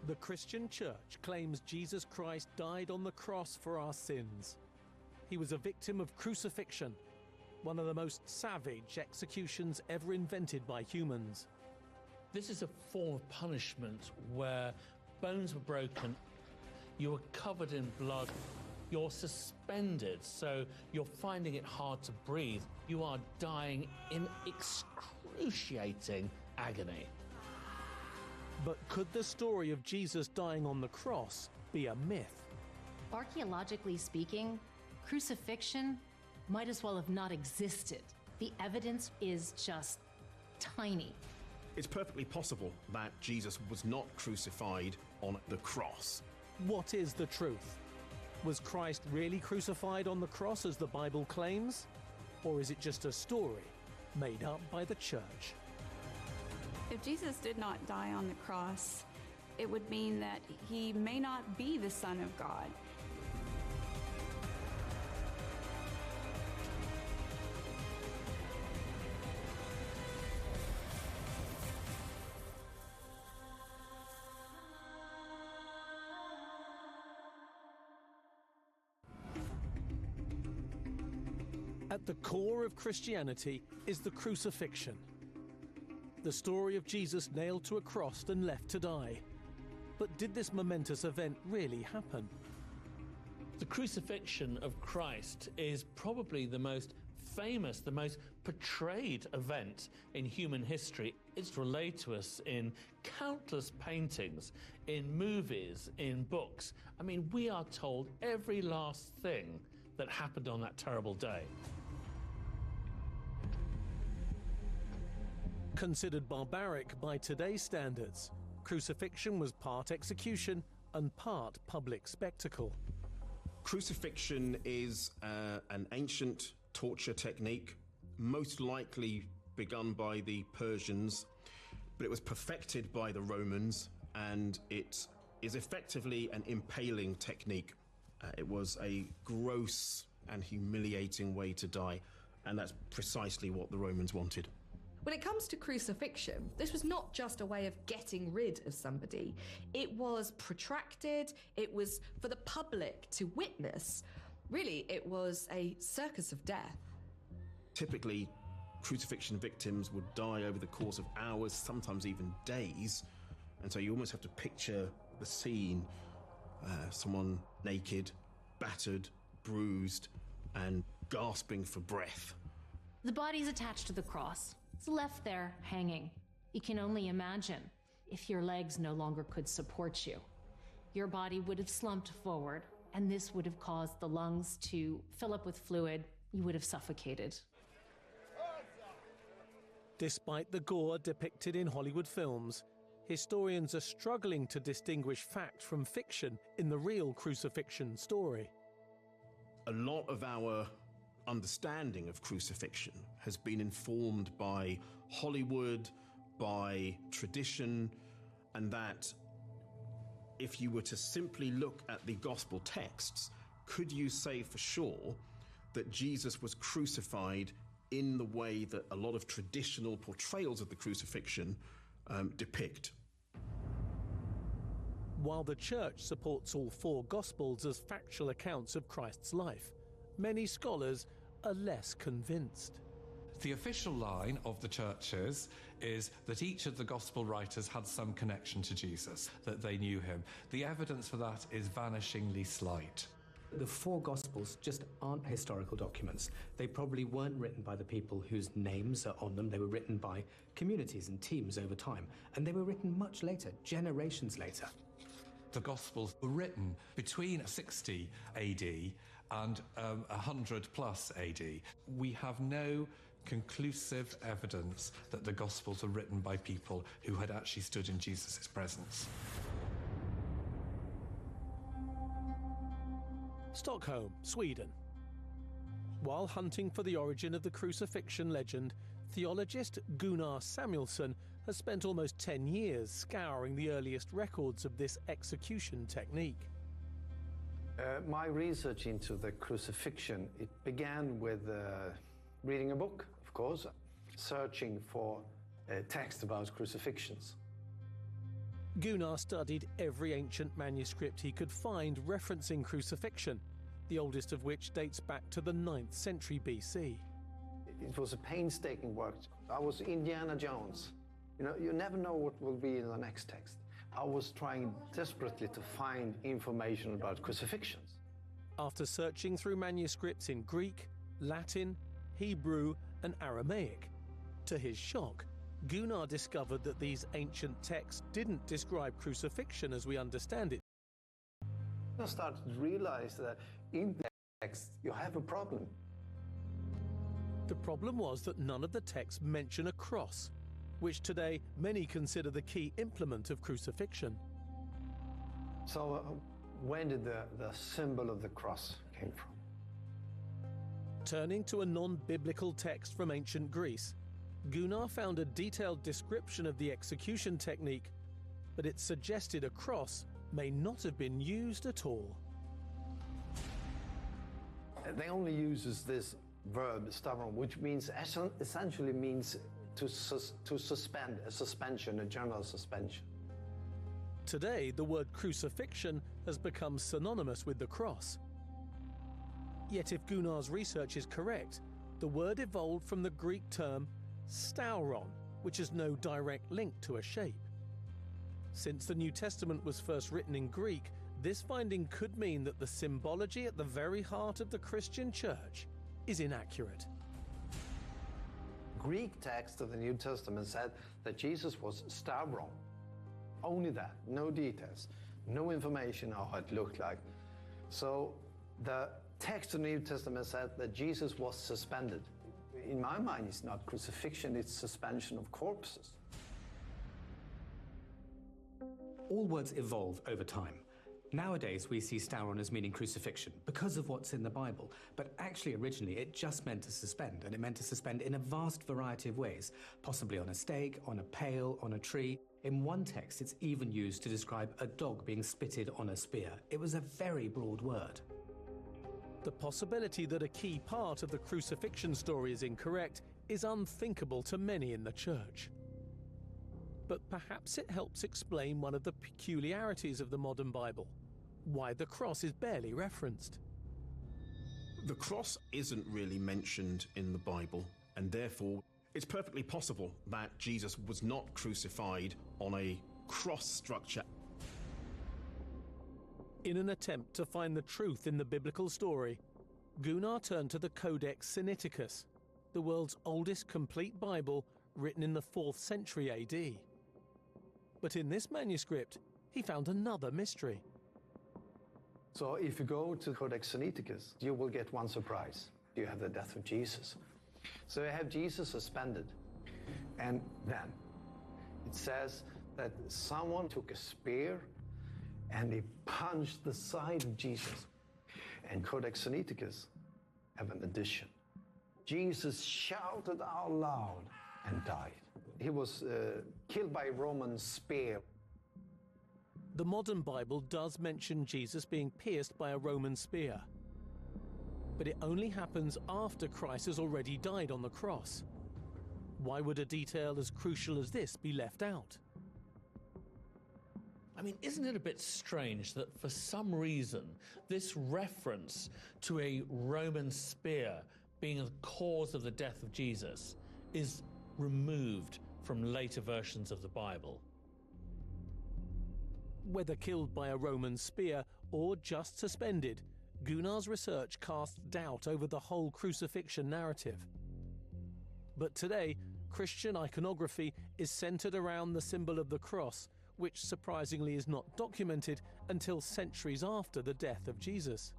The Christian Church claims Jesus Christ died on the cross for our sins. He was a victim of crucifixion, one of the most savage executions ever invented by humans. This is a form of punishment where bones were broken, you were covered in blood, you're suspended, so you're finding it hard to breathe. You are dying in excruciating agony. But could the story of Jesus dying on the cross be a myth? Archaeologically speaking, crucifixion might as well have not existed. The evidence is just tiny. It's perfectly possible that Jesus was not crucified on the cross. What is the truth? Was Christ really crucified on the cross as the Bible claims? Or is it just a story made up by the church? If Jesus did not die on the cross, it would mean that he may not be the Son of God. At the core of Christianity is the crucifixion. The story of Jesus nailed to a cross and left to die. But did this momentous event really happen? The crucifixion of Christ is probably the most famous, the most portrayed event in human history. It's relayed to us in countless paintings, in movies, in books. I mean, we are told every last thing that happened on that terrible day. Considered barbaric by today's standards, crucifixion was part execution and part public spectacle. Crucifixion is an ancient torture technique, most likely begun by the Persians, but it was perfected by the Romans, and it is effectively an impaling technique. It was a gross and humiliating way to die, and that's precisely what the Romans wanted. When it comes to crucifixion, this was not just a way of getting rid of somebody. It was protracted, it was for the public to witness. Really, it was a circus of death. Typically, Crucifixion victims would die over the course of hours, sometimes even days, and so you almost have to picture the scene. Someone naked, battered, bruised, and gasping for breath. The body's attached to the cross. It's left there hanging. You can only imagine if your legs no longer could support you. Your body would have slumped forward, and this would have caused the lungs to fill up with fluid. You would have suffocated. Despite the gore depicted in Hollywood films, historians are struggling to distinguish fact from fiction in the real crucifixion story. A lot of our understanding of crucifixion has been informed by Hollywood, by tradition, and that if you were to simply look at the gospel texts, could you say for sure that Jesus was crucified in the way that a lot of traditional portrayals of the crucifixion depict? While the Church supports all four Gospels as factual accounts of Christ's life, many scholars are less convinced. The official line of the churches is that each of the gospel writers had some connection to Jesus, that they knew him. The evidence for that is vanishingly slight. The four Gospels just aren't historical documents. They probably weren't written by the people whose names are on them. They were written by communities and teams over time. And they were written much later, generations later. The Gospels were written between 60 AD and 100 plus AD. We have no conclusive evidence that the Gospels were written by people who had actually stood in Jesus' presence. Stockholm, Sweden. While hunting for the origin of the crucifixion legend, theologist Gunnar Samuelsson has spent almost 10 years scouring the earliest records of this execution technique. My research into the crucifixion, it began with reading a book, of course, searching for text about crucifixions. Gunnar studied every ancient manuscript he could find referencing crucifixion, the oldest of which dates back to the 9th century BC. It was a painstaking work. I was Indiana Jones. You know, you never know what will be in the next text. I was trying desperately to find information about crucifixions. After searching through manuscripts in Greek, Latin, Hebrew, and Aramaic, to his shock, Gunnar discovered that these ancient texts didn't describe crucifixion as we understand it. I started to realize that in the text you have a problem. The problem was that none of the texts mention a cross, which today many consider the key implement of crucifixion. So when did the symbol of the cross came from? Turning to a non-biblical text from ancient Greece, Gunnar found a detailed description of the execution technique, but it suggested a cross may not have been used at all. They only uses this verb, stavron, which means essentially means to suspend, a suspension, a general suspension. Today, the word crucifixion has become synonymous with the cross. Yet if Gunnar's research is correct, the word evolved from the Greek term stauron, which has no direct link to a shape. Since the New Testament was first written in Greek, this finding could mean that the symbology at the very heart of the Christian church is inaccurate. Greek text of the New Testament said that Jesus was stavron. Only that, no details, no information on how it looked like. So the text of the New Testament said that Jesus was suspended. In my mind, it's not crucifixion, it's suspension of corpses. All words evolve over time. Nowadays, we see stauron as meaning crucifixion because of what's in the Bible. But actually, originally, it just meant to suspend, and it meant to suspend in a vast variety of ways, possibly on a stake, on a pail, on a tree. In one text, it's even used to describe a dog being spitted on a spear. It was a very broad word. The possibility that a key part of the crucifixion story is incorrect is unthinkable to many in the church. But perhaps it helps explain one of the peculiarities of the modern Bible, why the cross is barely referenced. The cross isn't really mentioned in the Bible, and therefore it's perfectly possible that Jesus was not crucified on a cross structure. In an attempt to find the truth in the biblical story, Gunnar turned to the Codex Sinaiticus, the world's oldest complete Bible written in the 4th century AD. But in this manuscript, he found another mystery. So if you go to Codex Sinaiticus, you will get one surprise. You have the death of Jesus. So you have Jesus suspended. And then it says that someone took a spear and he punched the side of Jesus. And Codex Sinaiticus have an addition. Jesus shouted out loud and died. He was killed by a Roman spear. The modern Bible does mention Jesus being pierced by a Roman spear. But it only happens after Christ has already died on the cross. Why would a detail as crucial as this be left out? I mean, isn't it a bit strange that for some reason this reference to a Roman spear being the cause of the death of Jesus is removed from later versions of the Bible? Whether killed by a Roman spear or just suspended, Gunnar's research casts doubt over the whole crucifixion narrative. But today, Christian iconography is centered around the symbol of the cross, which surprisingly is not documented until centuries after the death of Jesus.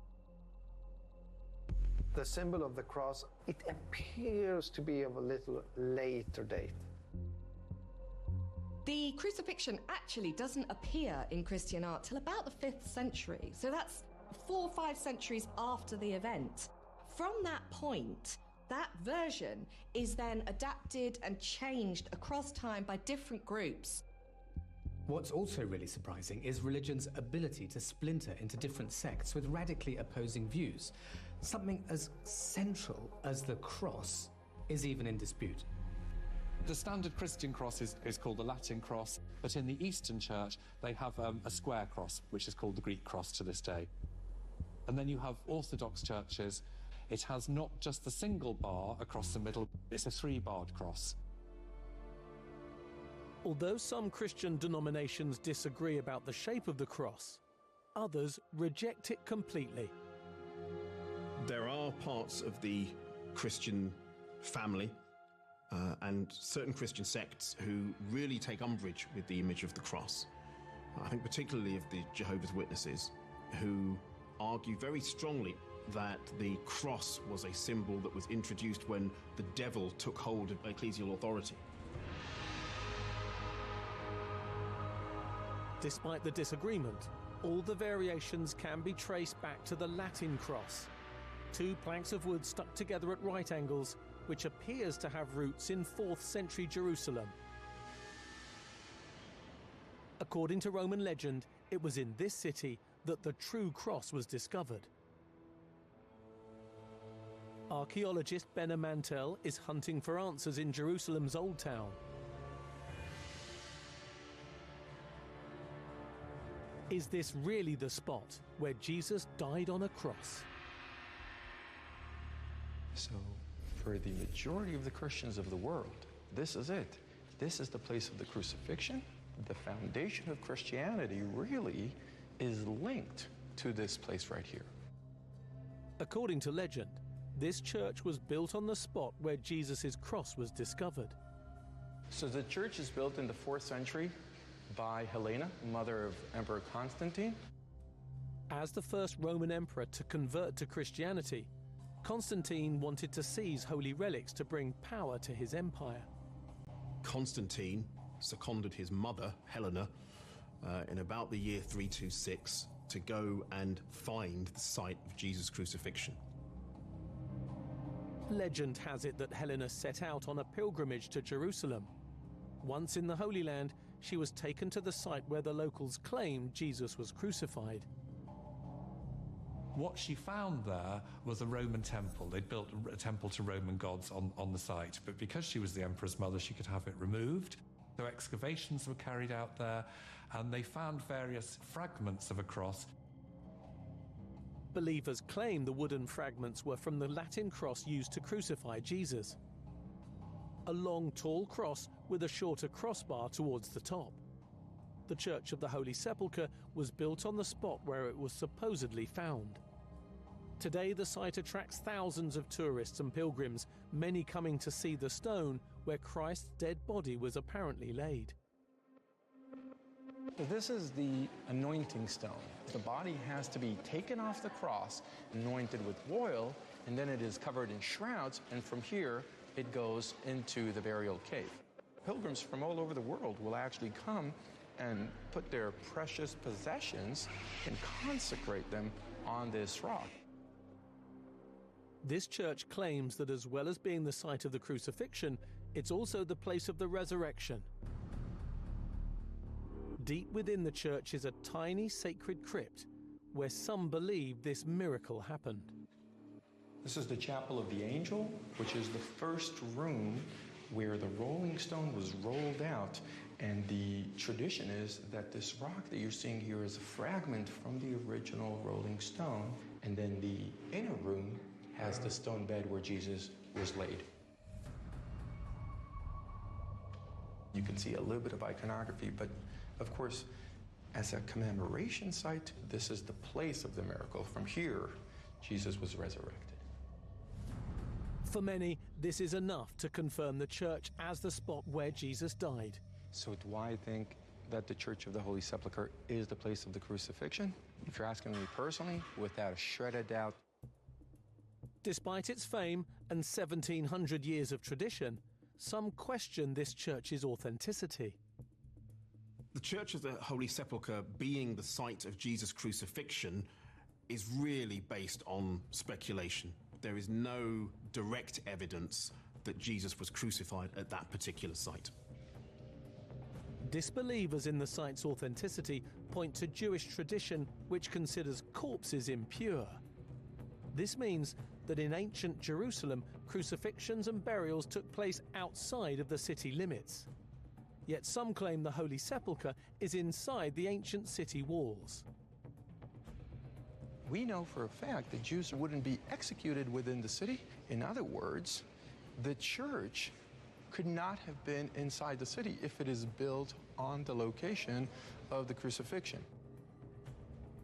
The symbol of the cross, it appears to be of a little later date. The crucifixion actually doesn't appear in Christian art till about the 5th century, so that's 4 or 5 centuries after the event. From that point, that version is then adapted and changed across time by different groups. What's also really surprising is religion's ability to splinter into different sects with radically opposing views. Something as central as the cross is even in dispute. The standard Christian cross is called the Latin cross, but in the Eastern Church, they have a square cross, which is called the Greek cross to this day. And then you have Orthodox churches. It has not just the single bar across the middle, it's a 3-barred cross. Although some Christian denominations disagree about the shape of the cross, others reject it completely. There are parts of the Christian family and certain Christian sects who really take umbrage with the image of the cross. I think particularly of the Jehovah's Witnesses, who argue very strongly that the cross was a symbol that was introduced when the devil took hold of ecclesial authority. Despite the disagreement, all the variations can be traced back to the Latin cross, 2 planks of wood stuck together at right angles, which appears to have roots in 4th century Jerusalem. According to Roman legend, it was in this city that the true cross was discovered. Archaeologist Benna Mantel is hunting for answers in Jerusalem's Old Town. Is this really the spot where Jesus died on a cross? So, for the majority of the Christians of the world, this is it. This is the place of the crucifixion. The foundation of Christianity really is linked to this place right here. According to legend, this church was built on the spot where Jesus' cross was discovered. So the church is built in the 4th century by Helena, mother of Emperor Constantine. As the first Roman emperor to convert to Christianity, Constantine wanted to seize holy relics to bring power to his empire. Constantine seconded his mother, Helena, in about the year 326 to go and find the site of Jesus' crucifixion. Legend has it that Helena set out on a pilgrimage to Jerusalem. Once in the Holy Land, she was taken to the site where the locals claimed Jesus was crucified. What she found there was a Roman temple. They'd built a temple to Roman gods on the site, but because she was the emperor's mother, she could have it removed. So excavations were carried out there, and they found various fragments of a cross. Believers claim the wooden fragments were from the Latin cross used to crucify Jesus. A long, tall cross with a shorter crossbar towards the top. The Church of the Holy Sepulchre was built on the spot where it was supposedly found. Today, the site attracts thousands of tourists and pilgrims, many coming to see the stone where Christ's dead body was apparently laid. So this is the anointing stone. The body has to be taken off the cross, anointed with oil, and then it is covered in shrouds, and from here it goes into the burial cave. Pilgrims from all over the world will actually come and put their precious possessions and consecrate them on this rock. This church claims that as well as being the site of the crucifixion, it's also the place of the resurrection. Deep within the church is a tiny sacred crypt where some believe this miracle happened. This is the Chapel of the Angel, which is the first room where the rolling stone was rolled out. And the tradition is that this rock that you're seeing here is a fragment from the original rolling stone. And then the inner room has the stone bed where Jesus was laid. You can see a little bit of iconography, but of course, as a commemoration site, this is the place of the miracle. From here, Jesus was resurrected. For many, this is enough to confirm the church as the spot where Jesus died. So do I think that the Church of the Holy Sepulchre is the place of the crucifixion? If you're asking me personally, without a shred of doubt. Despite its fame and 1,700 years of tradition, some question this church's authenticity. The Church of the Holy Sepulchre being the site of Jesus' crucifixion is really based on speculation. There is no direct evidence that Jesus was crucified at that particular site. Disbelievers in the site's authenticity point to Jewish tradition which considers corpses impure. This means that in ancient Jerusalem, crucifixions and burials took place outside of the city limits. Yet some claim the Holy Sepulchre is inside the ancient city walls. We know for a fact that Jews wouldn't be executed within the city. In other words, the church could not have been inside the city if it is built on the location of the crucifixion.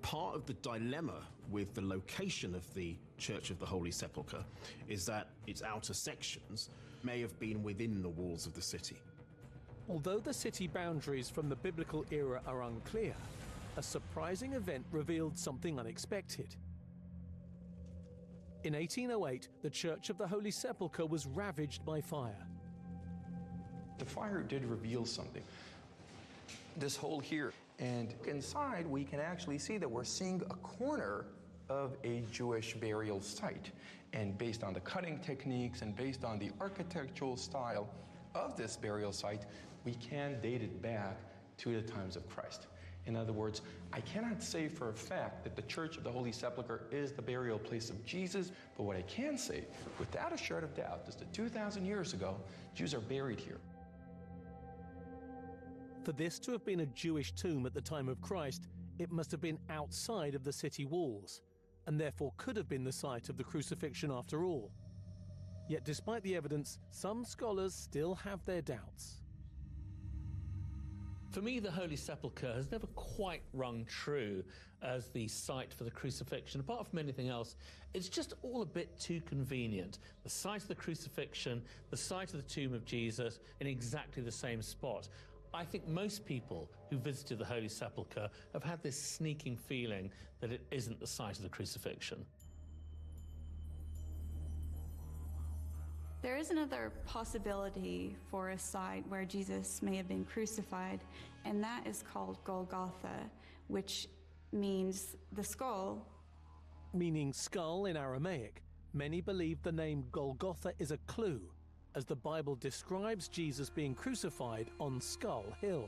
Part of the dilemma with the location of the Church of the Holy Sepulchre is that its outer sections may have been within the walls of the city. Although the city boundaries from the biblical era are unclear, a surprising event revealed something unexpected. In 1808, the Church of the Holy Sepulchre was ravaged by fire. The fire did reveal something. This hole here, and inside we can actually see that we're seeing a corner of a Jewish burial site. And based on the cutting techniques and based on the architectural style of this burial site, we can date it back to the times of Christ. In other words, I cannot say for a fact that the Church of the Holy Sepulchre is the burial place of Jesus, but what I can say, without a shred of doubt, is that 2,000 years ago, Jews are buried here. For this to have been a Jewish tomb at the time of Christ, it must have been outside of the city walls, and therefore could have been the site of the crucifixion after all. Yet despite the evidence, some scholars still have their doubts. For me, the Holy Sepulchre has never quite rung true as the site for the crucifixion. Apart from anything else, it's just all a bit too convenient. The site of the crucifixion, the site of the tomb of Jesus, in exactly the same spot. I think most people who visited the Holy Sepulchre have had this sneaking feeling that it isn't the site of the crucifixion. There is another possibility for a site where Jesus may have been crucified, and that is called Golgotha, which means the skull. Meaning skull in Aramaic, many believe the name Golgotha is a clue, as the Bible describes Jesus being crucified on Skull Hill.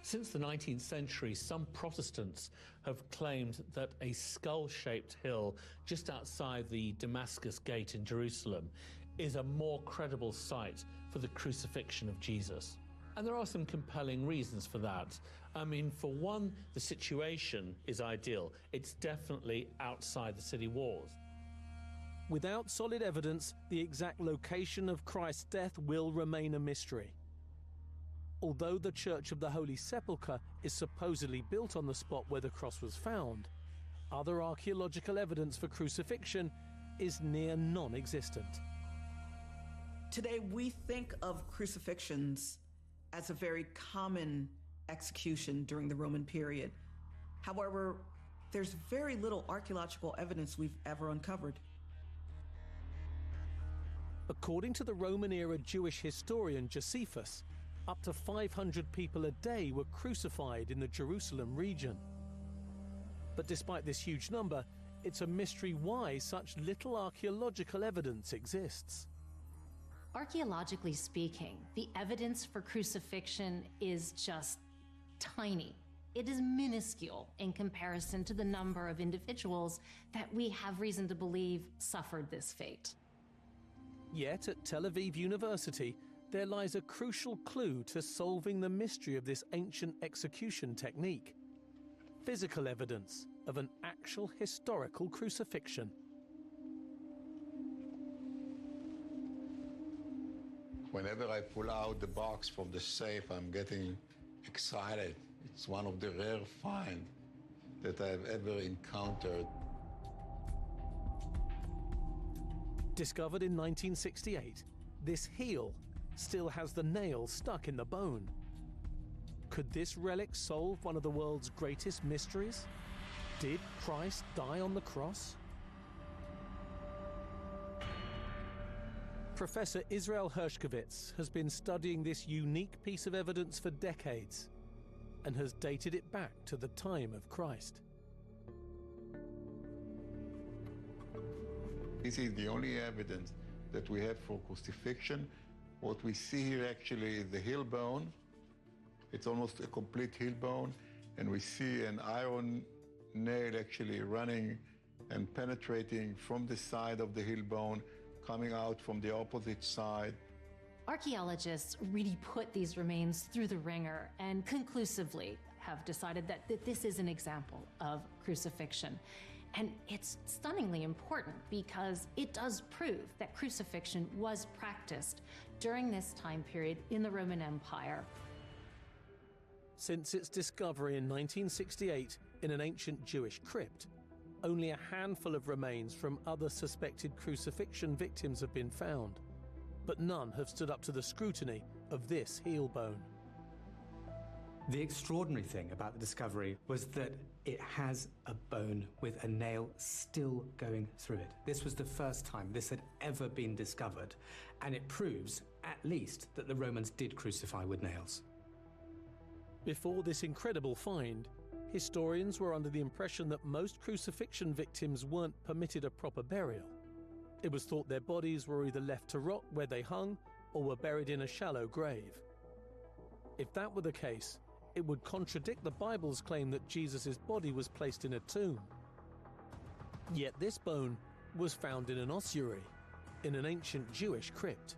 Since the 19th century, some Protestants have claimed that a skull-shaped hill just outside the Damascus Gate in Jerusalem is a more credible site for the crucifixion of Jesus. And there are some compelling reasons for that. I mean, for one, the situation is ideal. It's definitely outside the city walls. Without solid evidence, the exact location of Christ's death will remain a mystery. Although the Church of the Holy Sepulchre is supposedly built on the spot where the cross was found, other archaeological evidence for crucifixion is near non-existent. Today, we think of crucifixions as a very common execution during the Roman period. However, there's very little archaeological evidence we've ever uncovered. According to the Roman-era Jewish historian Josephus, up to 500 people a day were crucified in the Jerusalem region. But despite this huge number, it's a mystery why such little archaeological evidence exists. Archaeologically speaking, the evidence for crucifixion is just tiny. It is minuscule in comparison to the number of individuals that we have reason to believe suffered this fate. Yet at Tel Aviv University, there lies a crucial clue to solving the mystery of this ancient execution technique: physical evidence of an actual historical crucifixion. Whenever I pull out the box from the safe, I'm getting excited. It's one of the rare finds that I've ever encountered. Discovered in 1968, this heel still has the nail stuck in the bone. Could this relic solve one of the world's greatest mysteries? Did Christ die on the cross? Professor Israel Hershkovitz has been studying this unique piece of evidence for decades and has dated it back to the time of Christ. This is the only evidence that we have for crucifixion. What we see here actually is the heel bone. It's almost a complete heel bone, and we see an iron nail actually running and penetrating from the side of the heel bone, coming out from the opposite side. Archaeologists really put these remains through the ringer and conclusively have decided that this is an example of crucifixion. And it's stunningly important because it does prove that crucifixion was practiced during this time period in the Roman Empire. Since its discovery in 1968 in an ancient Jewish crypt, only a handful of remains from other suspected crucifixion victims have been found, but none have stood up to the scrutiny of this heel bone. The extraordinary thing about the discovery was that it has a bone with a nail still going through it. This was the first time this had ever been discovered, and it proves, at least, that the Romans did crucify with nails. Before this incredible find, historians were under the impression that most crucifixion victims weren't permitted a proper burial. It was thought their bodies were either left to rot where they hung or were buried in a shallow grave. If that were the case, it would contradict the Bible's claim that Jesus' body was placed in a tomb. Yet this bone was found in an ossuary, in an ancient Jewish crypt.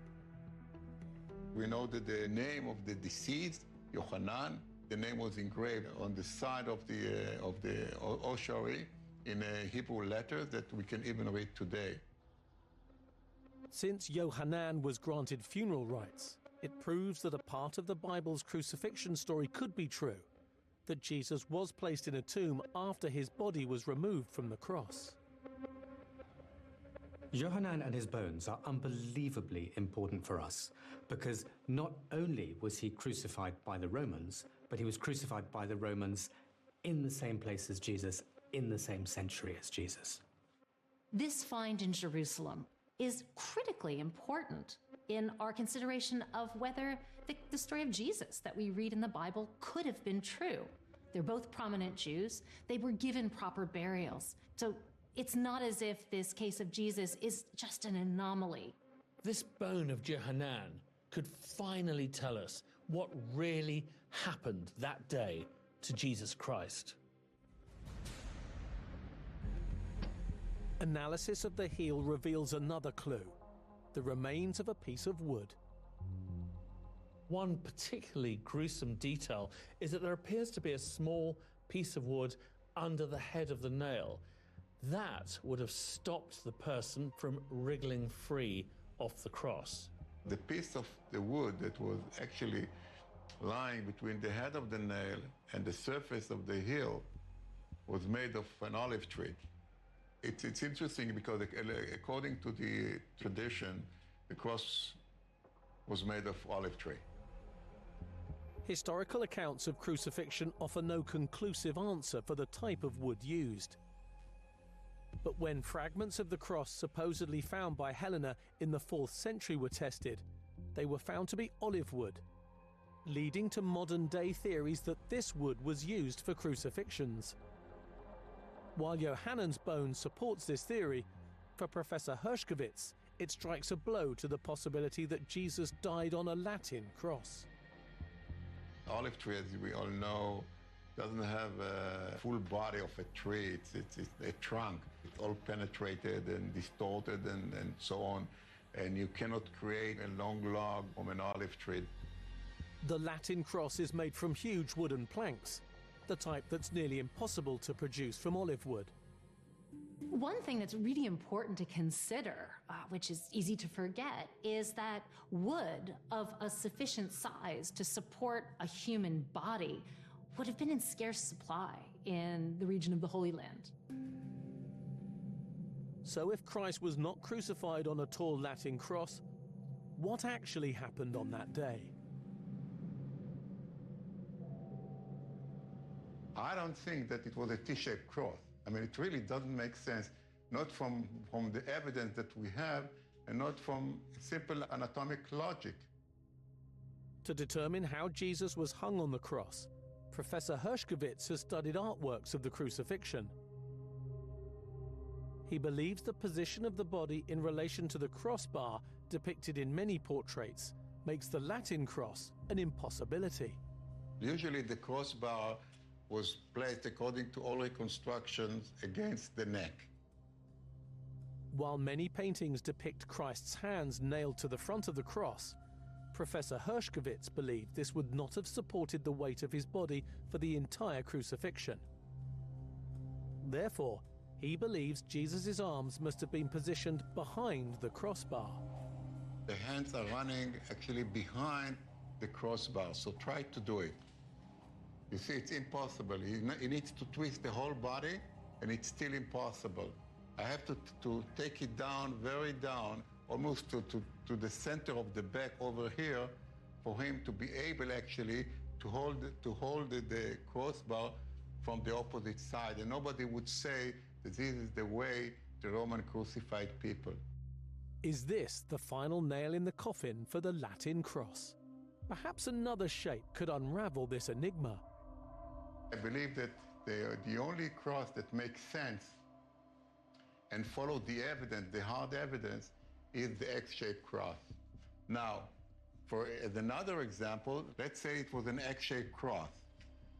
We know that the name of the deceased, Yohanan, the name was engraved on the side of the ossuary in a Hebrew letter that we can even read today. Since Yohanan was granted funeral rights, it proves that a part of the Bible's crucifixion story could be true, that Jesus was placed in a tomb after his body was removed from the cross. Yohanan and his bones are unbelievably important for us because not only was he crucified by the Romans, but he was crucified by the Romans in the same place as Jesus, in the same century as Jesus. This find in Jerusalem is critically important in our consideration of whether the story of Jesus that we read in the Bible could have been true. They're both prominent Jews. They were given proper burials. So it's not as if this case of Jesus is just an anomaly. This bone of Johanan could finally tell us what really happened that day to Jesus Christ. Analysis of the heel reveals another clue: the remains of a piece of wood. One particularly gruesome detail is that there appears to be a small piece of wood under the head of the nail. That would have stopped the person from wriggling free off the cross. The piece of the wood that was actually lying between the head of the nail and the surface of the heel was made of an olive tree. It's interesting because according to the tradition, the cross was made of olive tree. Historical accounts of crucifixion offer no conclusive answer for the type of wood used. But when fragments of the cross supposedly found by Helena in the 4th century were tested, they were found to be olive wood, leading to modern-day theories that this wood was used for crucifixions. While Yohanan's bone supports this theory, for Professor Hershkovitz, it strikes a blow to the possibility that Jesus died on a Latin cross. Olive tree, as we all know, doesn't have a full body of a tree. It's a trunk. It's all penetrated and distorted and so on. And you cannot create a long log from an olive tree. The Latin cross is made from huge wooden planks, the type that's nearly impossible to produce from olive wood. One thing that's really important to consider, which is easy to forget, is that wood of a sufficient size to support a human body would have been in scarce supply in the region of the Holy Land. So if Christ was not crucified on a tall Latin cross, what actually happened on that day? I don't think that it was a T-shaped cross. I mean, it really doesn't make sense, not from the evidence that we have and not from simple anatomic logic. To determine how Jesus was hung on the cross, Professor Hershkovitz has studied artworks of the crucifixion. He believes the position of the body in relation to the crossbar depicted in many portraits makes the Latin cross an impossibility. Usually the crossbar was placed according to all reconstructions against the neck. While many paintings depict Christ's hands nailed to the front of the cross, Professor Hershkovitz believed this would not have supported the weight of his body for the entire crucifixion. Therefore, he believes Jesus' arms must have been positioned behind the crossbar. The hands are running actually behind the crossbar, so try to do it. You see, it's impossible. He needs to twist the whole body, and it's still impossible. I have to take it down, very down, almost to the center of the back over here, for him to be able actually to hold the crossbar from the opposite side. And nobody would say that this is the way the Roman crucified people. Is this the final nail in the coffin for the Latin cross? Perhaps another shape could unravel this enigma. I believe that the only cross that makes sense and follow the evidence, the hard evidence, is the X-shaped cross. Now, as another example, let's say it was an X-shaped cross.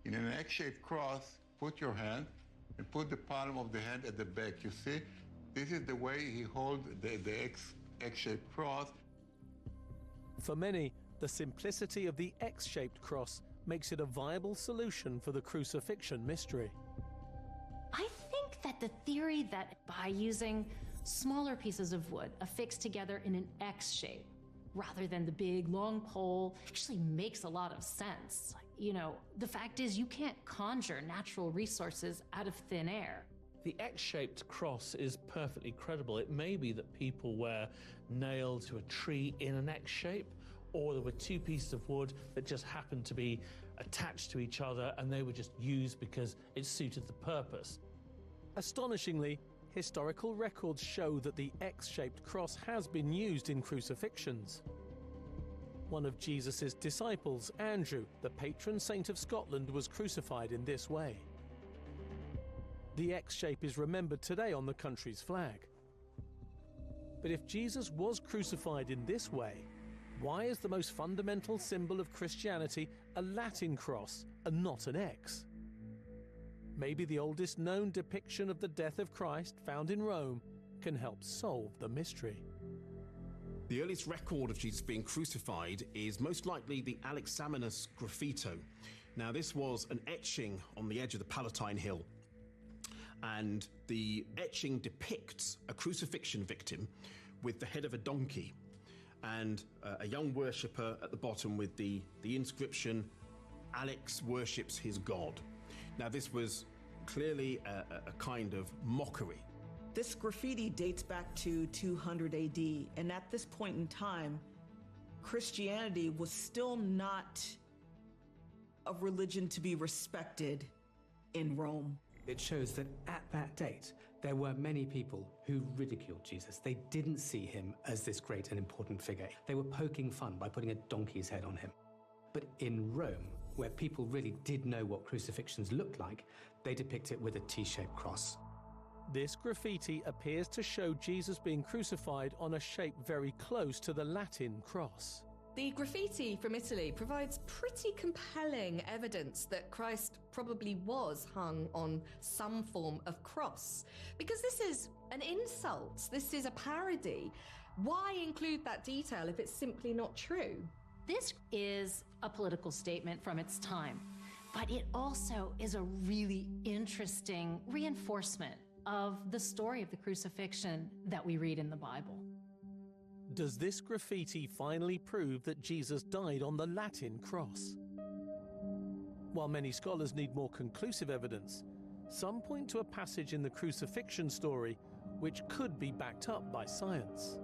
In an X-shaped cross, put your hand and put the palm of the hand at the back. You see, this is the way he holds the X-shaped cross. For many, the simplicity of the X-shaped cross makes it a viable solution for the crucifixion mystery. I think that the theory that by using smaller pieces of wood affixed together in an X shape rather than the big long pole actually makes a lot of sense. You know, the fact is you can't conjure natural resources out of thin air. The X-shaped cross is perfectly credible. It may be that people were nailed to a tree in an X shape, or there were two pieces of wood that just happened to be attached to each other and they were just used because it suited the purpose. Astonishingly, historical records show that the X-shaped cross has been used in crucifixions. One of Jesus' disciples, Andrew, the patron saint of Scotland, was crucified in this way. The X shape is remembered today on the country's flag. But if Jesus was crucified in this way, why is the most fundamental symbol of Christianity a Latin cross and not an X? Maybe the oldest known depiction of the death of Christ, found in Rome, can help solve the mystery. The earliest record of Jesus being crucified is most likely the Alexamenus graffito. Now, this was an etching on the edge of the Palatine Hill, and the etching depicts a crucifixion victim with the head of a donkey and a young worshipper at the bottom with the inscription, "Alex worships his God." Now, this was clearly a kind of mockery. This graffiti dates back to 200 AD, and at this point in time, Christianity was still not a religion to be respected in Rome. It shows that at that date, there were many people who ridiculed Jesus. They didn't see him as this great and important figure. They were poking fun by putting a donkey's head on him. But in Rome, where people really did know what crucifixions looked like, they depict it with a T-shaped cross. This graffiti appears to show Jesus being crucified on a shape very close to the Latin cross. The graffiti from Italy provides pretty compelling evidence that Christ probably was hung on some form of cross. Because this is an insult, this is a parody. Why include that detail if it's simply not true? This is a political statement from its time, but it also is a really interesting reinforcement of the story of the crucifixion that we read in the Bible. Does this graffiti finally prove that Jesus died on the Latin cross? While many scholars need more conclusive evidence, some point to a passage in the crucifixion story which could be backed up by science.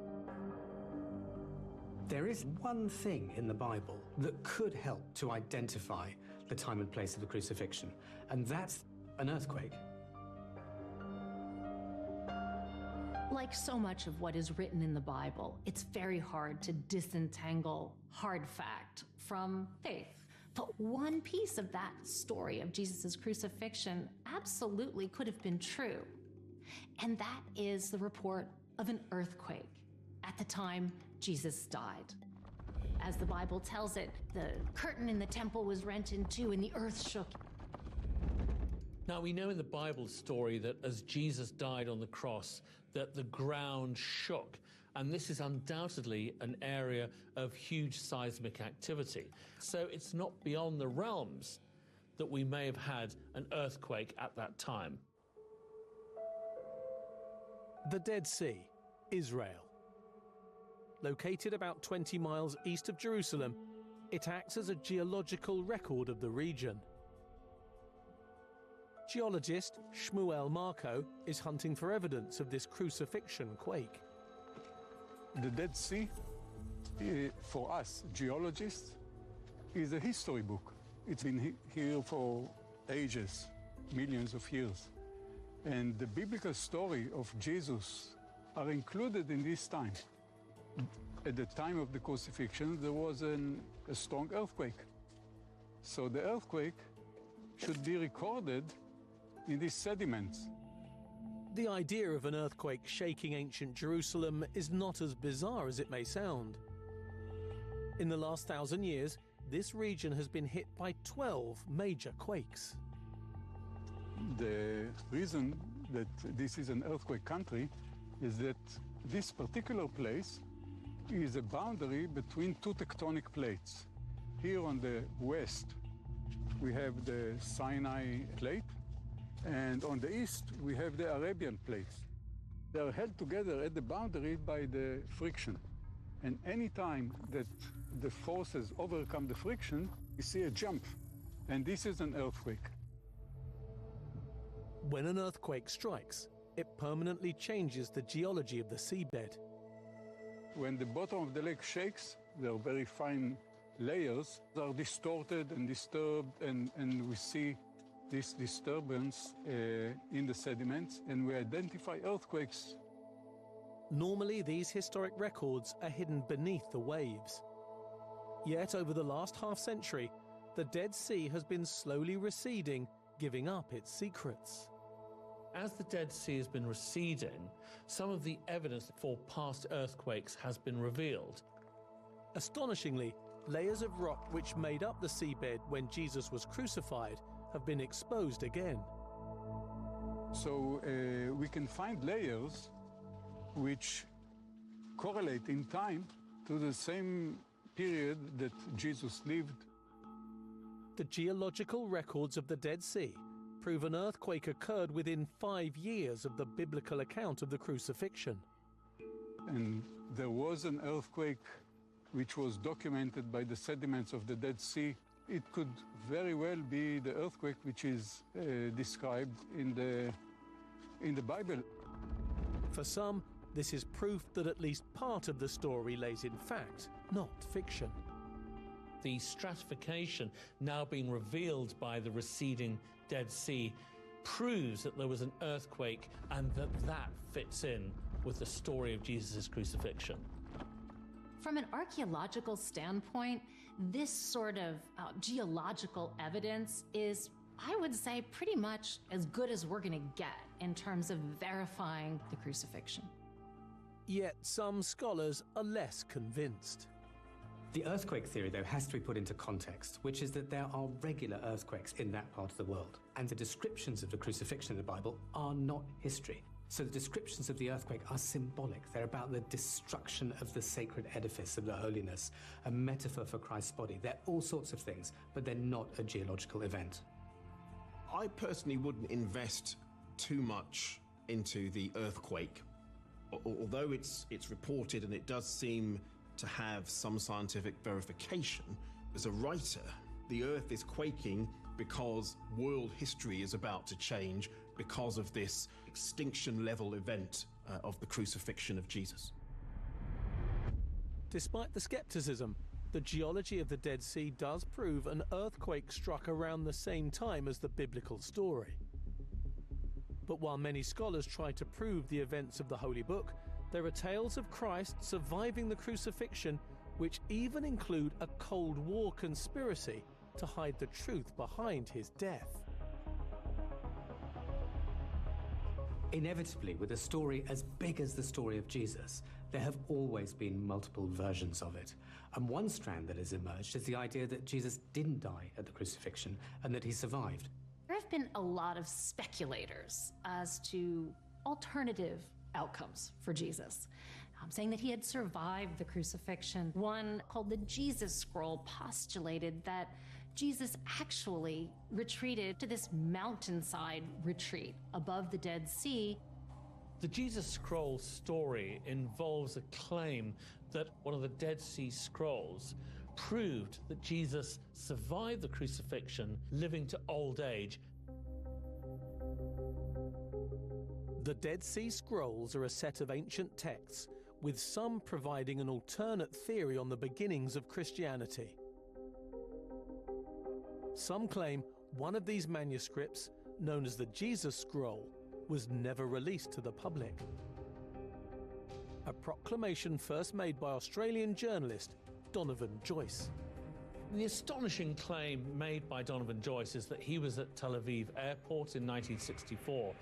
There is one thing in the Bible that could help to identify the time and place of the crucifixion, and that's an earthquake. Like so much of what is written in the Bible, it's very hard to disentangle hard fact from faith. But one piece of that story of Jesus' crucifixion absolutely could have been true. And that is the report of an earthquake at the time Jesus died. As the Bible tells it, the curtain in the temple was rent in two and the earth shook. Now, we know in the Bible story that as Jesus died on the cross, that the ground shook. And this is undoubtedly an area of huge seismic activity. So it's not beyond the realms that we may have had an earthquake at that time. The Dead Sea, Israel. Located about 20 miles east of Jerusalem, it acts as a geological record of the region. Geologist Shmuel Marco is hunting for evidence of this crucifixion quake. The Dead Sea, for us geologists, is a history book. It's been here for ages, millions of years. And the biblical story of Jesus are included in this time. At the time of the crucifixion, there was a strong earthquake. So the earthquake should be recorded in these sediments. The idea of an earthquake shaking ancient Jerusalem is not as bizarre as it may sound. In the last 1,000 years, this region has been hit by 12 major quakes. The reason that this is an earthquake country is that this particular place is a boundary between two tectonic plates. Here on the west, we have the Sinai plate, and on the east, we have the Arabian plates. They are held together at the boundary by the friction. And any time that the forces overcome the friction, you see a jump. And this is an earthquake. When an earthquake strikes, it permanently changes the geology of the seabed. When the bottom of the lake shakes, there are very fine layers that are distorted and disturbed, and we see this disturbance in the sediments, and we identify earthquakes. Normally, these historic records are hidden beneath the waves. Yet, over the last half-century, the Dead Sea has been slowly receding, giving up its secrets. As the Dead Sea has been receding, some of the evidence for past earthquakes has been revealed. Astonishingly, layers of rock which made up the seabed when Jesus was crucified have been exposed again. So we can find layers which correlate in time to the same period that Jesus lived. The geological records of the Dead Sea prove an earthquake occurred within 5 years of the biblical account of the crucifixion. And there was an earthquake which was documented by the sediments of the Dead Sea. It could very well be the earthquake which is described in the Bible. For some, this is proof that at least part of the story lays in fact, not fiction. The stratification now being revealed by the receding Dead Sea proves that there was an earthquake and that fits in with the story of Jesus' crucifixion. From an archaeological standpoint, this sort of geological evidence is, I would say, pretty much as good as we're going to get in terms of verifying the crucifixion. Yet some scholars are less convinced. The earthquake theory, though, has to be put into context, which is that there are regular earthquakes in that part of the world. And the descriptions of the crucifixion in the Bible are not history. So the descriptions of the earthquake are symbolic. They're about the destruction of the sacred edifice of the holiness, a metaphor for Christ's body. They're all sorts of things, but they're not a geological event. I personally wouldn't invest too much into the earthquake. Although it's reported and it does seem to have some scientific verification, as a writer, the earth is quaking because world history is about to change because of this extinction level event of the crucifixion of Jesus. Despite the skepticism, the geology of the Dead Sea does prove an earthquake struck around the same time as the biblical story. But while many scholars try to prove the events of the Holy Book, there are tales of Christ surviving the crucifixion which even include a Cold War conspiracy to hide the truth behind his death. Inevitably, with a story as big as the story of Jesus, there have always been multiple versions of it. And one strand that has emerged is the idea that Jesus didn't die at the crucifixion and that he survived. There have been a lot of speculators as to alternative outcomes for Jesus, saying that he had survived the crucifixion. One called the Jesus Scroll postulated that Jesus actually retreated to this mountainside retreat above the Dead Sea. The Jesus Scroll story involves a claim that one of the Dead Sea Scrolls proved that Jesus survived the crucifixion, living to old age. The Dead Sea Scrolls are a set of ancient texts, with some providing an alternate theory on the beginnings of Christianity. Some claim one of these manuscripts, known as the Jesus Scroll, was never released to the public. A proclamation first made by Australian journalist Donovan Joyce. The astonishing claim made by Donovan Joyce is that he was at Tel Aviv airport in 1964,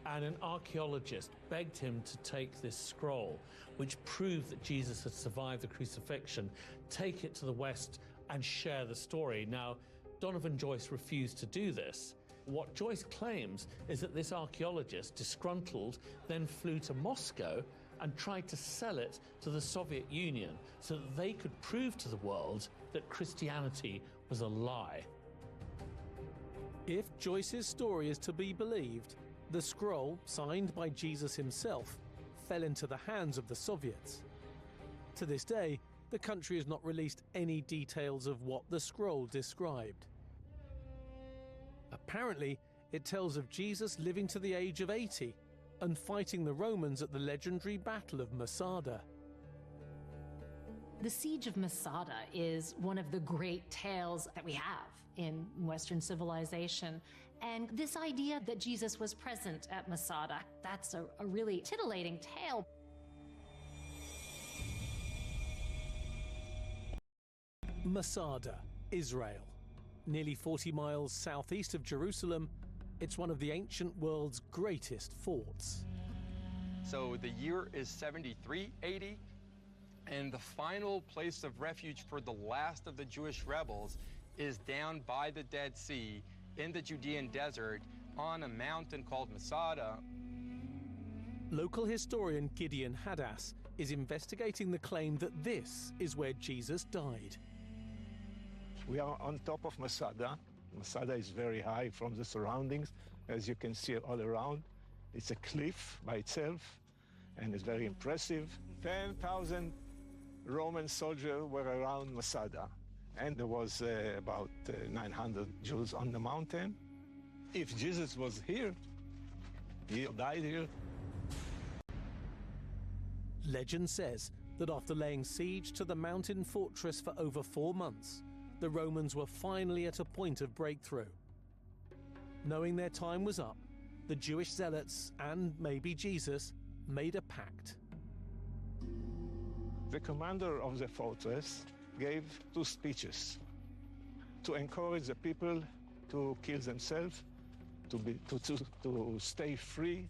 and an archaeologist begged him to take this scroll, which proved that Jesus had survived the crucifixion, take it to the West and share the story. Now, Donovan Joyce refused to do this. What Joyce claims is that this archaeologist, disgruntled, then flew to Moscow and tried to sell it to the Soviet Union so that they could prove to the world that Christianity was a lie. If Joyce's story is to be believed, the scroll, signed by Jesus himself, fell into the hands of the Soviets. To this day, the country has not released any details of what the scroll described. Apparently, it tells of Jesus living to the age of 80 and fighting the Romans at the legendary Battle of Masada. The Siege of Masada is one of the great tales that we have in Western civilization. And this idea that Jesus was present at Masada, that's a really titillating tale. Masada, Israel. Nearly 40 miles southeast of Jerusalem, it's one of the ancient world's greatest forts. So the year is 73 AD, and the final place of refuge for the last of the Jewish rebels is down by the Dead Sea in the Judean desert on a mountain called Masada. Local historian Gideon Hadass is investigating the claim that this is where Jesus died. We are on top of Masada. Masada is very high from the surroundings, as you can see all around. It's a cliff by itself, and it's very impressive. 10,000 Roman soldiers were around Masada, and there was about 900 Jews on the mountain. If Jesus was here, he died here. Legend says that after laying siege to the mountain fortress for over 4 months, the Romans were finally at a point of breakthrough. Knowing their time was up, the Jewish zealots, and maybe Jesus, made a pact. The commander of the fortress gave 2 speeches to encourage the people to kill themselves, to stay free,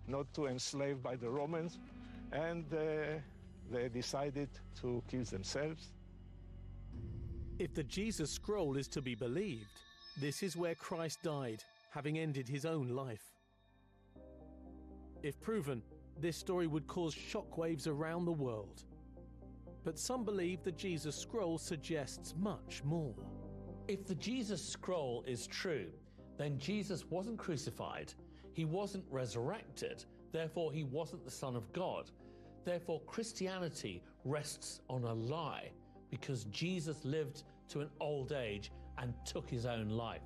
not to enslave by the Romans, and they decided to kill themselves. If the Jesus Scroll is to be believed, this is where Christ died, having ended his own life. If proven, this story would cause shockwaves around the world. But some believe the Jesus Scroll suggests much more. If the Jesus Scroll is true, then Jesus wasn't crucified, he wasn't resurrected, therefore he wasn't the Son of God. Therefore Christianity rests on a lie, because Jesus lived to an old age and took his own life.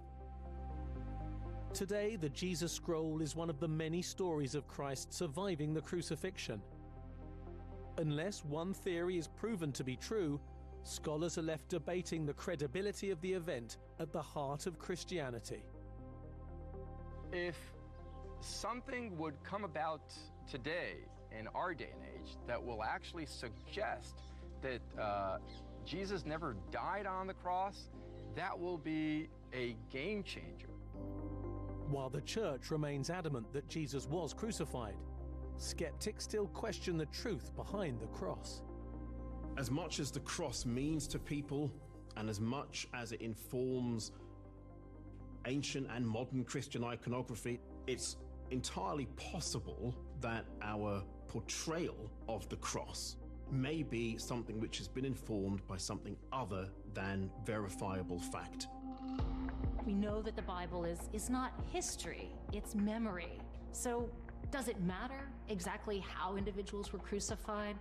Today, the Jesus Scroll is one of the many stories of Christ surviving the crucifixion. Unless one theory is proven to be true, scholars are left debating the credibility of the event at the heart of Christianity. If something would come about today in our day and age that will actually suggest that Jesus never died on the cross, that will be a game changer. While the church remains adamant that Jesus was crucified, skeptics still question the truth behind the cross. As much as the cross means to people, and as much as it informs ancient and modern Christian iconography, it's entirely possible that our portrayal of the cross may be something which has been informed by something other than verifiable fact. We know that the Bible is not history, it's memory. So does it matter exactly how individuals were crucified?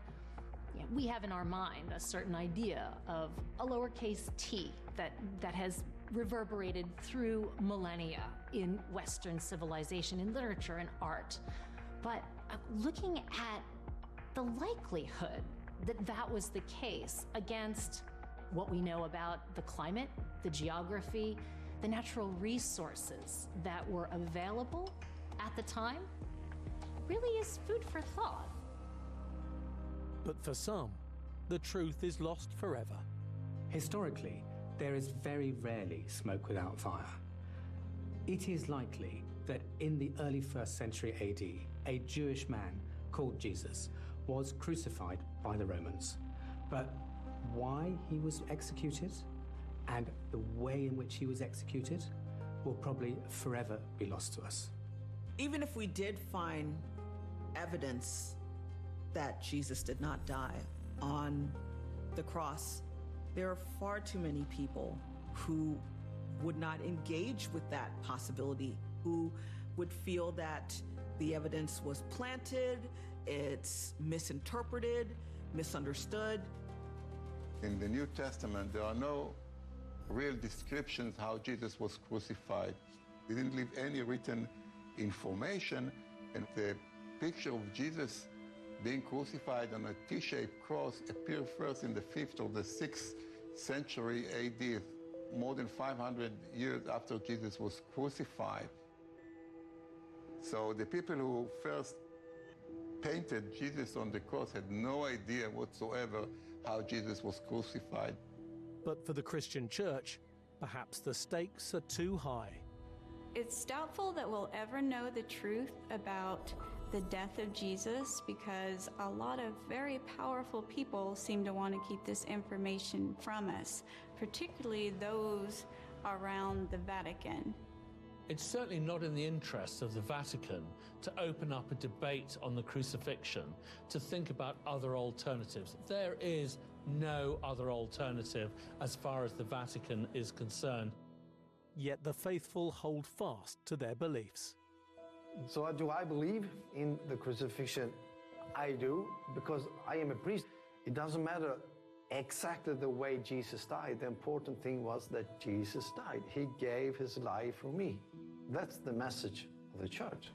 Yeah, we have in our mind a certain idea of a lowercase t that has reverberated through millennia in Western civilization, in literature and art. But looking at the likelihood that that was the case against what we know about the climate, the geography, the natural resources that were available at the time, really is food for thought. But for some, the truth is lost forever. Historically, there is very rarely smoke without fire. It is likely that in the early 1st century AD, a Jewish man called Jesus was crucified by the Romans. But why he was executed and the way in which he was executed will probably forever be lost to us. Even if we did find evidence that Jesus did not die on the cross, there are far too many people who would not engage with that possibility, who would feel that the evidence was planted, it's misinterpreted, misunderstood. In the New Testament, there are no real descriptions how Jesus was crucified. He didn't leave any written information, and the picture of Jesus being crucified on a T-shaped cross appeared first in the 5th or the 6th century AD, more than 500 years after Jesus was crucified. So the people who first painted Jesus on the cross had no idea whatsoever how Jesus was crucified. But for the Christian church, perhaps the stakes are too high. It's doubtful that we'll ever know the truth about the death of Jesus because a lot of very powerful people seem to want to keep this information from us, particularly those around the Vatican. It's certainly not in the interests of the Vatican to open up a debate on the crucifixion, to think about other alternatives. There is no other alternative as far as the Vatican is concerned. Yet the faithful hold fast to their beliefs. So do I believe in the crucifixion? I do, because I am a priest. It doesn't matter exactly the way Jesus died. The important thing was that Jesus died. He gave his life for me. That's the message of the church.